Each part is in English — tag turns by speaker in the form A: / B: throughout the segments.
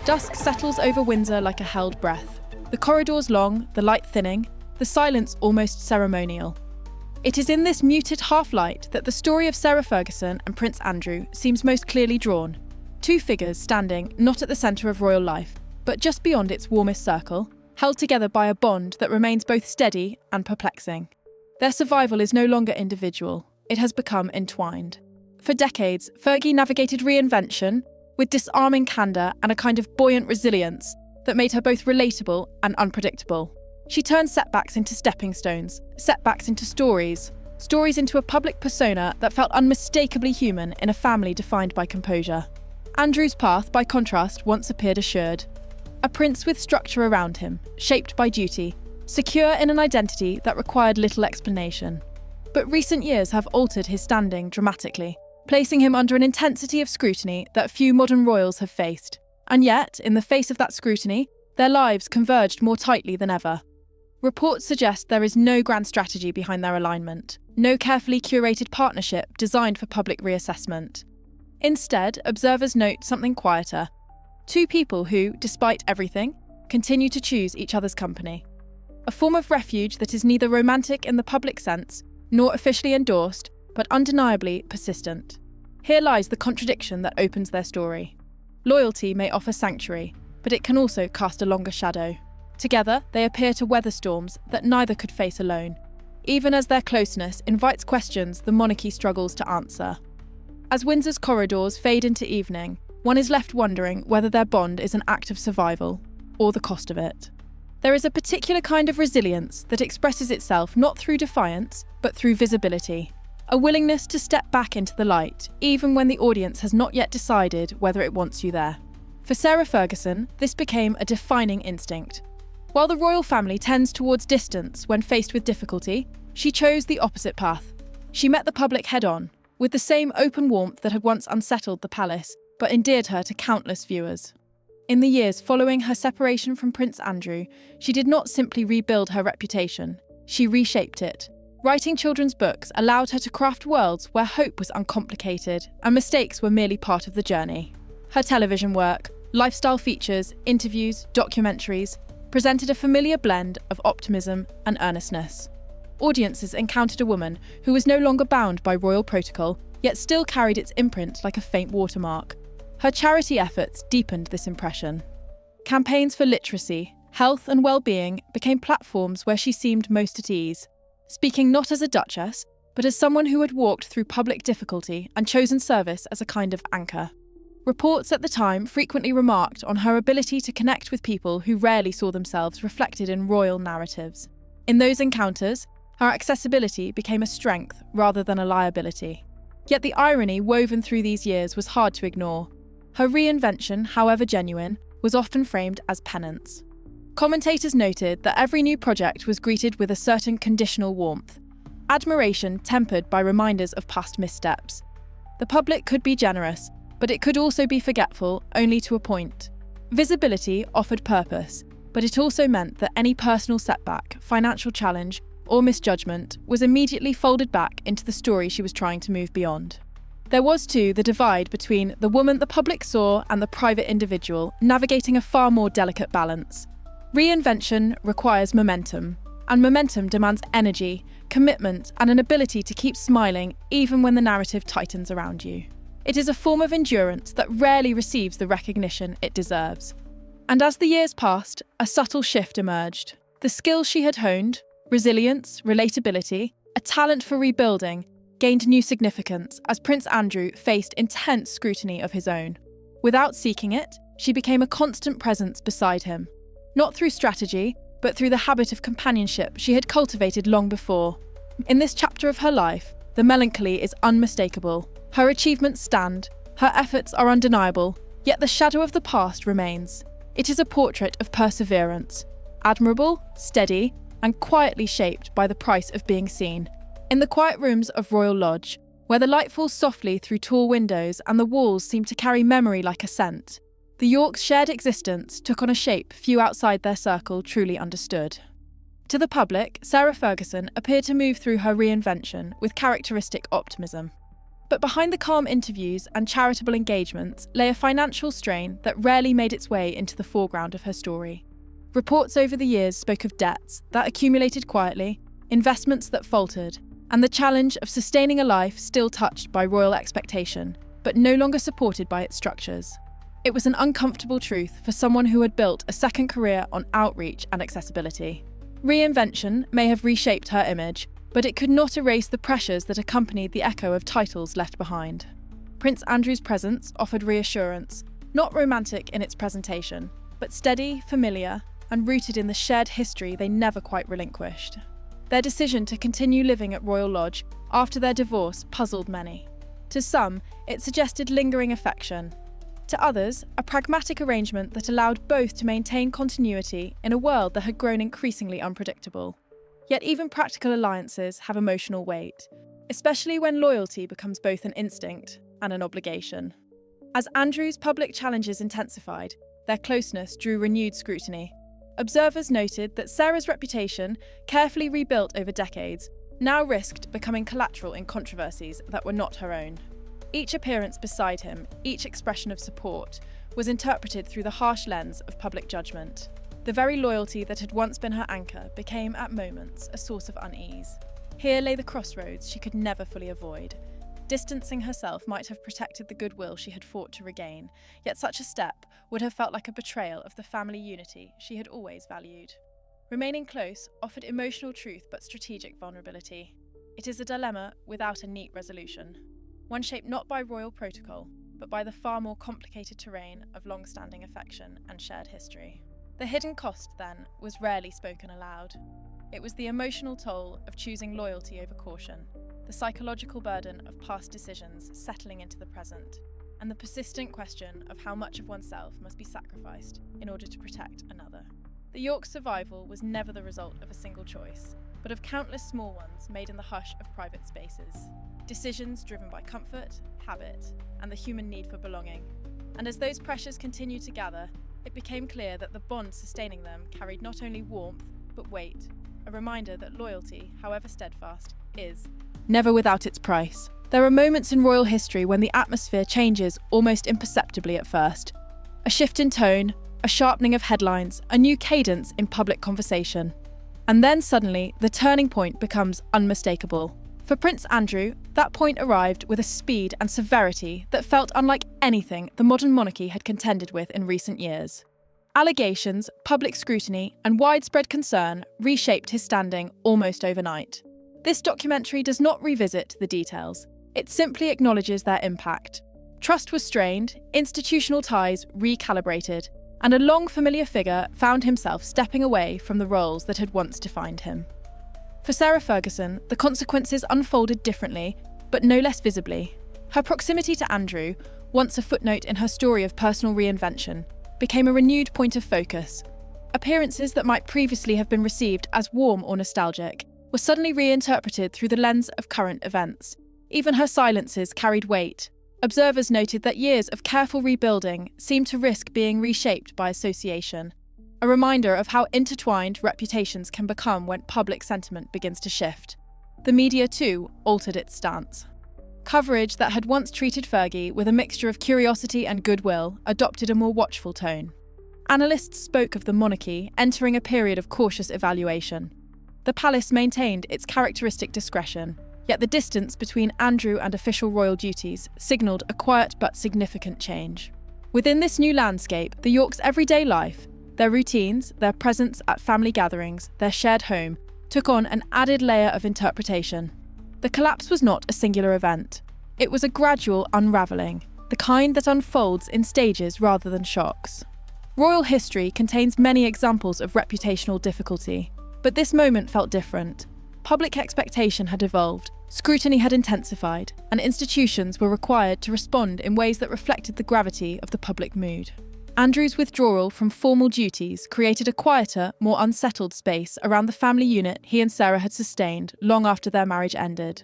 A: Dusk settles over Windsor like a held breath. The corridors long, the light thinning, the silence almost ceremonial. It is in this muted half-light that the story of Sarah Ferguson and Prince Andrew seems most clearly drawn. Two figures standing not at the centre of royal life, but just beyond its warmest circle, held together by a bond that remains both steady and perplexing. Their survival is no longer individual, it has become entwined. For decades, Fergie navigated reinvention with disarming candour and a kind of buoyant resilience that made her both relatable and unpredictable. She turned setbacks into stepping stones, setbacks into stories into a public persona that felt unmistakably human in a family defined by composure. Andrew's path, by contrast, once appeared assured. A prince with structure around him, shaped by duty, secure in an identity that required little explanation. But recent years have altered his standing dramatically, placing him under an intensity of scrutiny that few modern royals have faced. And yet, in the face of that scrutiny, their lives converged more tightly than ever. Reports suggest there is no grand strategy behind their alignment, no carefully curated partnership designed for public reassessment. Instead, observers note something quieter. Two people who, despite everything, continue to choose each other's company. A form of refuge that is neither romantic in the public sense, nor officially endorsed, but undeniably persistent. Here lies the contradiction that opens their story. Loyalty may offer sanctuary, but it can also cast a longer shadow. Together, they appear to weather storms that neither could face alone, even as their closeness invites questions the monarchy struggles to answer. As Windsor's corridors fade into evening, one is left wondering whether their bond is an act of survival, or the cost of it. There is a particular kind of resilience that expresses itself not through defiance, but through visibility. A willingness to step back into the light, even when the audience has not yet decided whether it wants you there. For Sarah Ferguson, this became a defining instinct. While the royal family tends towards distance when faced with difficulty, she chose the opposite path. She met the public head-on, with the same open warmth that had once unsettled the palace, but endeared her to countless viewers. In the years following her separation from Prince Andrew, she did not simply rebuild her reputation, she reshaped it. Writing children's books allowed her to craft worlds where hope was uncomplicated and mistakes were merely part of the journey. Her television work, lifestyle features, interviews, documentaries, presented a familiar blend of optimism and earnestness. Audiences encountered a woman who was no longer bound by royal protocol, yet still carried its imprint like a faint watermark. Her charity efforts deepened this impression. Campaigns for literacy, health and well-being became platforms where she seemed most at ease, speaking not as a duchess, but as someone who had walked through public difficulty and chosen service as a kind of anchor. Reports at the time frequently remarked on her ability to connect with people who rarely saw themselves reflected in royal narratives. In those encounters, her accessibility became a strength rather than a liability. Yet the irony woven through these years was hard to ignore. Her reinvention, however genuine, was often framed as penance. Commentators noted that every new project was greeted with a certain conditional warmth, admiration tempered by reminders of past missteps. The public could be generous, but it could also be forgetful, only to a point. Visibility offered purpose, but it also meant that any personal setback, financial challenge, or misjudgment was immediately folded back into the story she was trying to move beyond. There was, too, the divide between the woman the public saw and the private individual, navigating a far more delicate balance. Reinvention requires momentum, and momentum demands energy, commitment, and an ability to keep smiling even when the narrative tightens around you. It is a form of endurance that rarely receives the recognition it deserves. And as the years passed, a subtle shift emerged. The skills she had honed, resilience, relatability, a talent for rebuilding, gained new significance as Prince Andrew faced intense scrutiny of his own. Without seeking it, she became a constant presence beside him. Not through strategy, but through the habit of companionship she had cultivated long before. In this chapter of her life, the melancholy is unmistakable. Her achievements stand, her efforts are undeniable, yet the shadow of the past remains. It is a portrait of perseverance, admirable, steady, and quietly shaped by the price of being seen. In the quiet rooms of Royal Lodge, where the light falls softly through tall windows and the walls seem to carry memory like a scent, the Yorks' shared existence took on a shape few outside their circle truly understood. To the public, Sarah Ferguson appeared to move through her reinvention with characteristic optimism. But behind the calm interviews and charitable engagements lay a financial strain that rarely made its way into the foreground of her story. Reports over the years spoke of debts that accumulated quietly, investments that faltered, and the challenge of sustaining a life still touched by royal expectation, but no longer supported by its structures. It was an uncomfortable truth for someone who had built a second career on outreach and accessibility. Reinvention may have reshaped her image, but it could not erase the pressures that accompanied the echo of titles left behind. Prince Andrew's presence offered reassurance, not romantic in its presentation, but steady, familiar, and rooted in the shared history they never quite relinquished. Their decision to continue living at Royal Lodge after their divorce puzzled many. To some, it suggested lingering affection. To others, a pragmatic arrangement that allowed both to maintain continuity in a world that had grown increasingly unpredictable. Yet even practical alliances have emotional weight, especially when loyalty becomes both an instinct and an obligation. As Andrew's public challenges intensified, their closeness drew renewed scrutiny. Observers noted that Sarah's reputation, carefully rebuilt over decades, now risked becoming collateral in controversies that were not her own. Each appearance beside him, each expression of support, was interpreted through the harsh lens of public judgment. The very loyalty that had once been her anchor became, at moments, a source of unease. Here lay the crossroads she could never fully avoid. Distancing herself might have protected the goodwill she had fought to regain, yet such a step would have felt like a betrayal of the family unity she had always valued. Remaining close offered emotional truth but strategic vulnerability. It is a dilemma without a neat resolution, one shaped not by royal protocol, but by the far more complicated terrain of long-standing affection and shared history. The hidden cost, then, was rarely spoken aloud. It was the emotional toll of choosing loyalty over caution, the psychological burden of past decisions settling into the present, and the persistent question of how much of oneself must be sacrificed in order to protect another. The York's survival was never the result of a single choice, but of countless small ones made in the hush of private spaces. Decisions driven by comfort, habit, and the human need for belonging. And as those pressures continued to gather, it became clear that the bond sustaining them carried not only warmth, but weight, a reminder that loyalty, however steadfast, is never without its price. There are moments in royal history when the atmosphere changes almost imperceptibly at first. A shift in tone, a sharpening of headlines, a new cadence in public conversation. And then suddenly, the turning point becomes unmistakable. For Prince Andrew, that point arrived with a speed and severity that felt unlike anything the modern monarchy had contended with in recent years. Allegations, public scrutiny, and widespread concern reshaped his standing almost overnight. This documentary does not revisit the details. It simply acknowledges their impact. Trust was strained, institutional ties recalibrated, and a long familiar figure found himself stepping away from the roles that had once defined him. For Sarah Ferguson, the consequences unfolded differently, but no less visibly. Her proximity to Andrew, once a footnote in her story of personal reinvention, became a renewed point of focus. Appearances that might previously have been received as warm or nostalgic were suddenly reinterpreted through the lens of current events. Even her silences carried weight. Observers noted that years of careful rebuilding seemed to risk being reshaped by association, a reminder of how intertwined reputations can become when public sentiment begins to shift. The media, too, altered its stance. Coverage that had once treated Fergie with a mixture of curiosity and goodwill adopted a more watchful tone. Analysts spoke of the monarchy entering a period of cautious evaluation. The palace maintained its characteristic discretion, yet the distance between Andrew and official royal duties signalled a quiet but significant change. Within this new landscape, the Yorks' everyday life, their routines, their presence at family gatherings, their shared home, took on an added layer of interpretation. The collapse was not a singular event. It was a gradual unravelling, the kind that unfolds in stages rather than shocks. Royal history contains many examples of reputational difficulty, but this moment felt different. Public expectation had evolved, scrutiny had intensified, and institutions were required to respond in ways that reflected the gravity of the public mood. Andrew's withdrawal from formal duties created a quieter, more unsettled space around the family unit he and Sarah had sustained long after their marriage ended.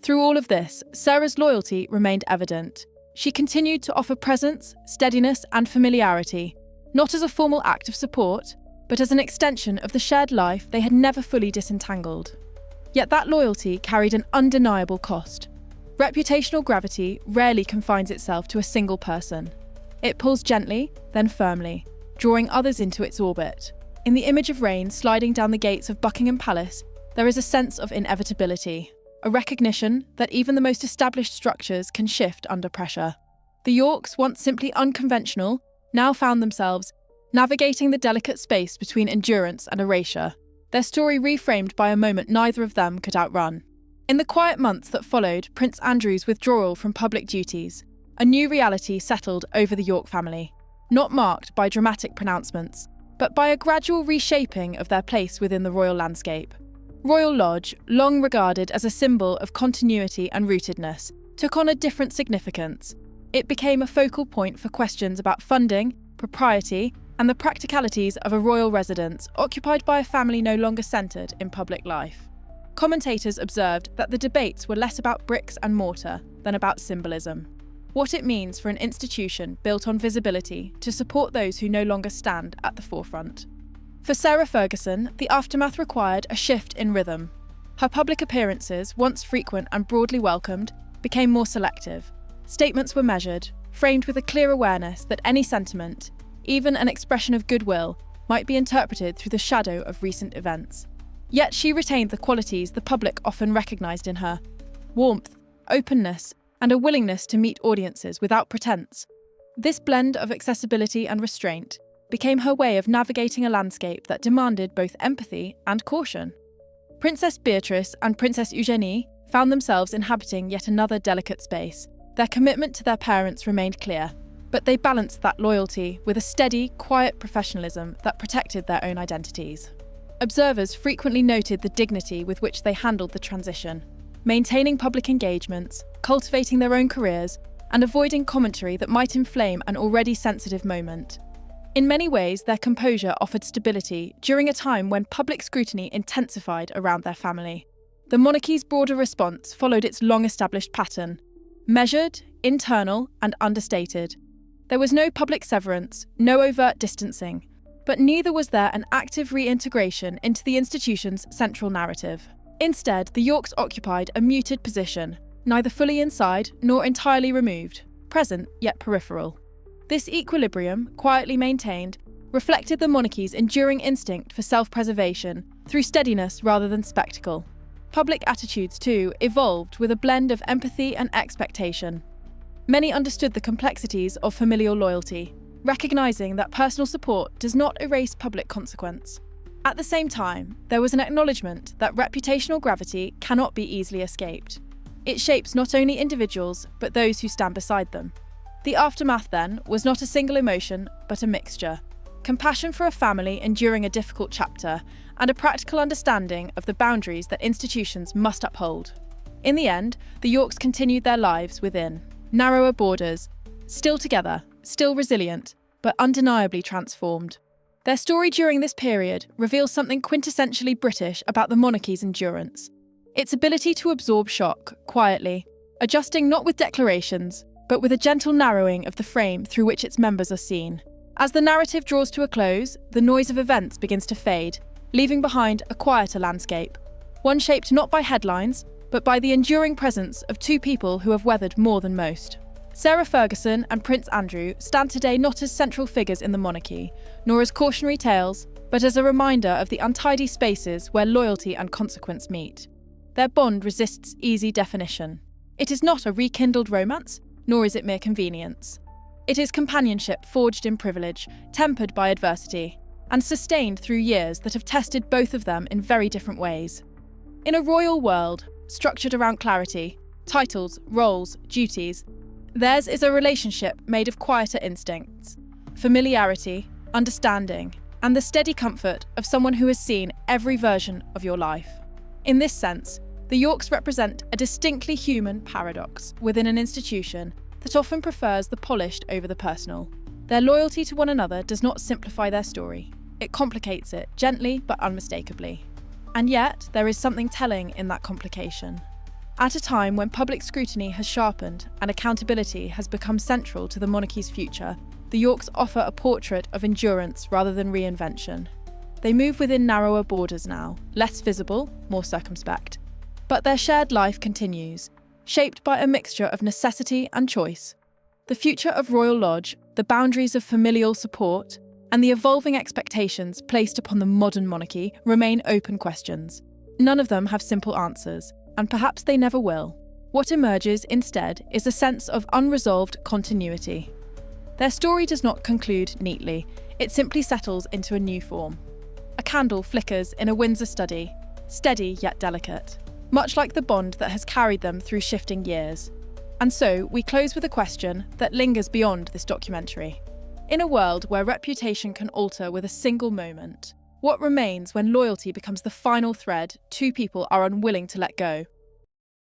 A: Through all of this, Sarah's loyalty remained evident. She continued to offer presence, steadiness, and familiarity, not as a formal act of support, but as an extension of the shared life they had never fully disentangled. Yet that loyalty carried an undeniable cost. Reputational gravity rarely confines itself to a single person. It pulls gently, then firmly, drawing others into its orbit. In the image of rain sliding down the gates of Buckingham Palace, there is a sense of inevitability, a recognition that even the most established structures can shift under pressure. The Yorks, once simply unconventional, now found themselves navigating the delicate space between endurance and erasure, their story reframed by a moment neither of them could outrun. In the quiet months that followed Prince Andrew's withdrawal from public duties, a new reality settled over the York family, not marked by dramatic pronouncements, but by a gradual reshaping of their place within the royal landscape. Royal Lodge, long regarded as a symbol of continuity and rootedness, took on a different significance. It became a focal point for questions about funding, propriety, and the practicalities of a royal residence occupied by a family no longer centred in public life. Commentators observed that the debates were less about bricks and mortar than about symbolism. What it means for an institution built on visibility to support those who no longer stand at the forefront. For Sarah Ferguson, the aftermath required a shift in rhythm. Her public appearances, once frequent and broadly welcomed, became more selective. Statements were measured, framed with a clear awareness that any sentiment, even an expression of goodwill, might be interpreted through the shadow of recent events. Yet she retained the qualities the public often recognised in her: warmth, openness, and a willingness to meet audiences without pretense. This blend of accessibility and restraint became her way of navigating a landscape that demanded both empathy and caution. Princess Beatrice and Princess Eugenie found themselves inhabiting yet another delicate space. Their commitment to their parents remained clear, but they balanced that loyalty with a steady, quiet professionalism that protected their own identities. Observers frequently noted the dignity with which they handled the transition, maintaining public engagements, cultivating their own careers, and avoiding commentary that might inflame an already sensitive moment. In many ways, their composure offered stability during a time when public scrutiny intensified around their family. The monarchy's broader response followed its long-established pattern: measured, internal, and understated. There was no public severance, no overt distancing, but neither was there an active reintegration into the institution's central narrative. Instead, the Yorks occupied a muted position, neither fully inside nor entirely removed, present yet peripheral. This equilibrium, quietly maintained, reflected the monarchy's enduring instinct for self-preservation through steadiness rather than spectacle. Public attitudes, too, evolved with a blend of empathy and expectation. Many understood the complexities of familial loyalty, recognising that personal support does not erase public consequence. At the same time, there was an acknowledgement that reputational gravity cannot be easily escaped. It shapes not only individuals, but those who stand beside them. The aftermath, then, was not a single emotion, but a mixture. Compassion for a family enduring a difficult chapter, and a practical understanding of the boundaries that institutions must uphold. In the end, the Yorks continued their lives within narrower borders, still together, still resilient, but undeniably transformed. Their story during this period reveals something quintessentially British about the monarchy's endurance. Its ability to absorb shock quietly, adjusting not with declarations, but with a gentle narrowing of the frame through which its members are seen. As the narrative draws to a close, the noise of events begins to fade, leaving behind a quieter landscape, one shaped not by headlines, but by the enduring presence of two people who have weathered more than most. Sarah Ferguson and Prince Andrew stand today not as central figures in the monarchy, nor as cautionary tales, but as a reminder of the untidy spaces where loyalty and consequence meet. Their bond resists easy definition. It is not a rekindled romance, nor is it mere convenience. It is companionship forged in privilege, tempered by adversity, and sustained through years that have tested both of them in very different ways. In a royal world, structured around clarity, titles, roles, duties, theirs is a relationship made of quieter instincts, familiarity, understanding, and the steady comfort of someone who has seen every version of your life. In this sense, the Yorks represent a distinctly human paradox within an institution that often prefers the polished over the personal. Their loyalty to one another does not simplify their story. It complicates it, gently but unmistakably. And yet, there is something telling in that complication. At a time when public scrutiny has sharpened and accountability has become central to the monarchy's future, the Yorks offer a portrait of endurance rather than reinvention. They move within narrower borders now, less visible, more circumspect. But their shared life continues, shaped by a mixture of necessity and choice. The future of Royal Lodge, the boundaries of familial support, and the evolving expectations placed upon the modern monarchy remain open questions. None of them have simple answers, and perhaps they never will. What emerges instead is a sense of unresolved continuity. Their story does not conclude neatly, it simply settles into a new form. A candle flickers in a Windsor study, steady yet delicate, much like the bond that has carried them through shifting years. And so, we close with a question that lingers beyond this documentary. In a world where reputation can alter with a single moment, what remains when loyalty becomes the final thread two people are unwilling to let go?